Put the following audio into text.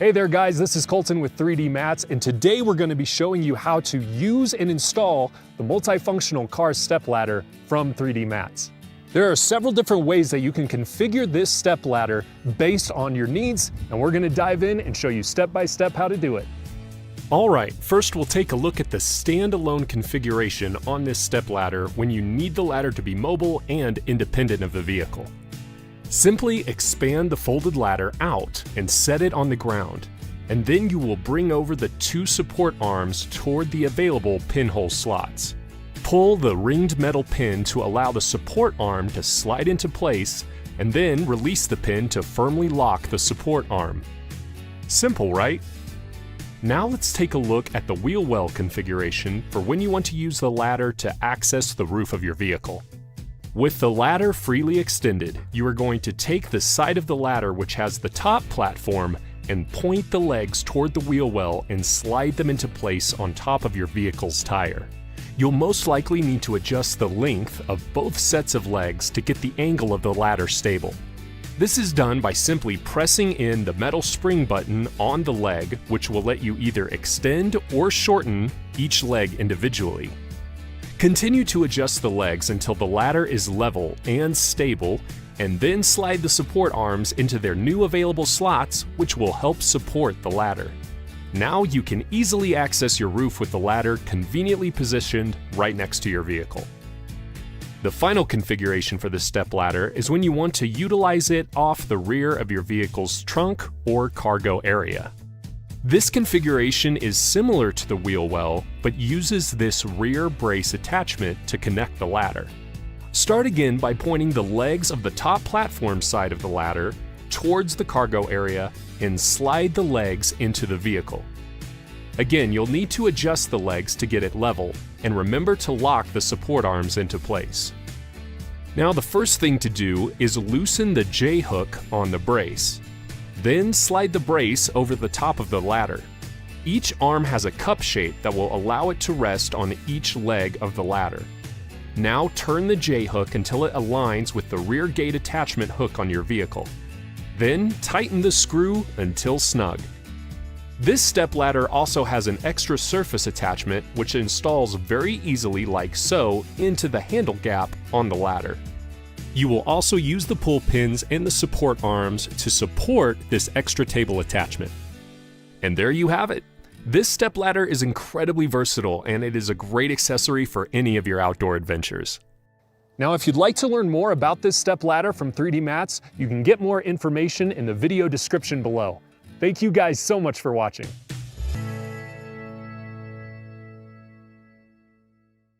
Hey there guys, this is Colton with 3D Mats, and today we're going to be showing you how to use and install the multifunctional car stepladder from 3D Mats. There are several different ways that you can configure this stepladder based on your needs, and we're going to dive in and show you step by step how to do it. Alright, first we'll take a look at the standalone configuration on this stepladder when you need the ladder to be mobile and independent of the vehicle. Simply expand the folded ladder out and set it on the ground, and then you will bring over the two support arms toward the available pinhole slots. Pull the ringed metal pin to allow the support arm to slide into place, and then release the pin to firmly lock the support arm. Simple, right? Now let's take a look at the wheel well configuration for when you want to use the ladder to access the roof of your vehicle. With the ladder freely extended, you are going to take the side of the ladder which has the top platform and point the legs toward the wheel well and slide them into place on top of your vehicle's tire. You'll most likely need to adjust the length of both sets of legs to get the angle of the ladder stable. This is done by simply pressing in the metal spring button on the leg, which will let you either extend or shorten each leg individually. Continue to adjust the legs until the ladder is level and stable, and then slide the support arms into their new available slots, which will help support the ladder. Now you can easily access your roof with the ladder conveniently positioned right next to your vehicle. The final configuration for this stepladder is when you want to utilize it off the rear of your vehicle's trunk or cargo area. This configuration is similar to the wheel well, but uses this rear brace attachment to connect the ladder. Start again by pointing the legs of the top platform side of the ladder towards the cargo area and slide the legs into the vehicle. Again, you'll need to adjust the legs to get it level, and remember to lock the support arms into place. Now the first thing to do is loosen the J-hook on the brace. Then slide the brace over the top of the ladder. Each arm has a cup shape that will allow it to rest on each leg of the ladder. Now turn the J-hook until it aligns with the rear gate attachment hook on your vehicle. Then tighten the screw until snug. This stepladder also has an extra surface attachment which installs very easily like so into the handle gap on the ladder. You will also use the pull pins and the support arms to support this extra table attachment. And there you have it. This stepladder is incredibly versatile, and it is a great accessory for any of your outdoor adventures. Now, if you'd like to learn more about this stepladder from 3D Mats, you can get more information in the video description below. Thank you guys so much for watching.